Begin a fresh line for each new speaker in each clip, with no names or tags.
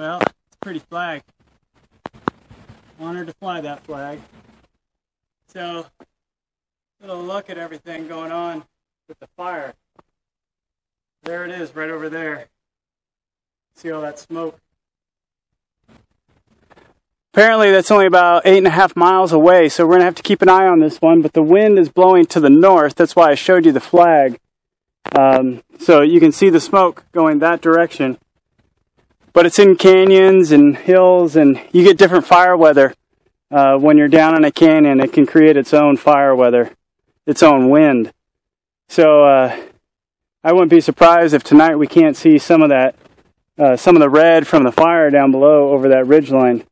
Well, it's a pretty flag. Honored to fly that flag. So, little look at everything going on with the fire. There it is, right over there. See all that smoke? Apparently that's only about 8.5 miles away, so we're going to have to keep an eye on this one, but the wind is blowing to the north. That's why I showed you the flag. So you can see the smoke going that direction. But it's in canyons and hills, and you get different fire weather. When you're down in a canyon, it can create its own fire weather, its own wind. So I wouldn't be surprised if tonight we can't see some of that, some of the red from the fire down below over that ridgeline.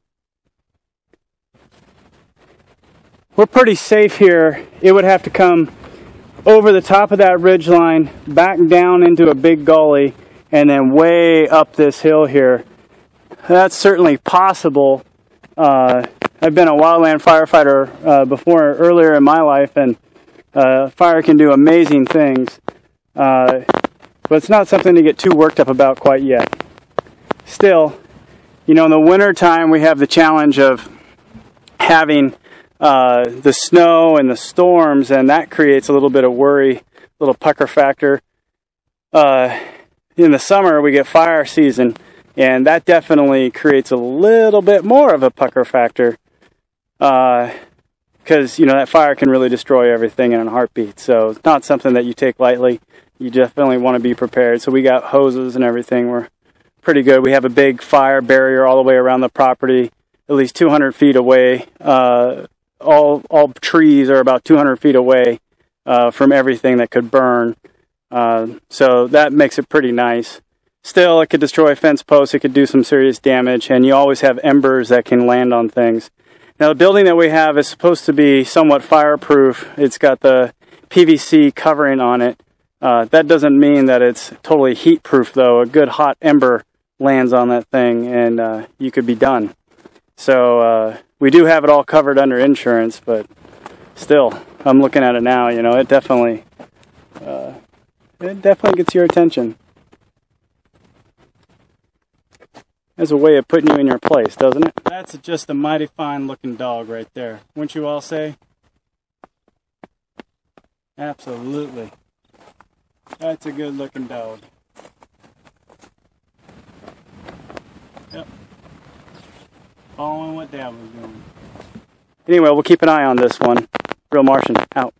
We're pretty safe here. It would have to come over the top of that ridgeline, back down into a big gully, and then way up this hill here. That's certainly possible. I've been a wildland firefighter before, earlier in my life, and fire can do amazing things. But it's not something to get too worked up about quite yet. Still, you know, in the winter time we have the challenge of having the snow and the storms, and that creates a little bit of worry, a little pucker factor. In the summer we get fire season, and that definitely creates a little bit more of a pucker factor, because you know that fire can really destroy everything in a heartbeat. So it's not something that you take lightly. You definitely want to be prepared. So we got hoses and everything. We're pretty good. We have a big fire barrier all the way around the property, at least 200 feet away. All trees are about 200 feet away from everything that could burn. So that makes it pretty nice. Still, it could destroy fence posts. It could do some serious damage, and you always have embers that can land on things. Now, the building that we have is supposed to be somewhat fireproof. It's got the PVC covering on it. That doesn't mean that it's totally heat-proof, though. A good hot ember lands on that thing, and you could be done. So we do have it all covered under insurance, but still, I'm looking at it now. You know, it definitely gets your attention. Has a way of putting you in your place, doesn't it? That's just a mighty fine-looking dog right there. Wouldn't you all say? Absolutely. That's a good-looking dog. Yep. Following what Dad was doing. Anyway, we'll keep an eye on this one. Real Martian, out.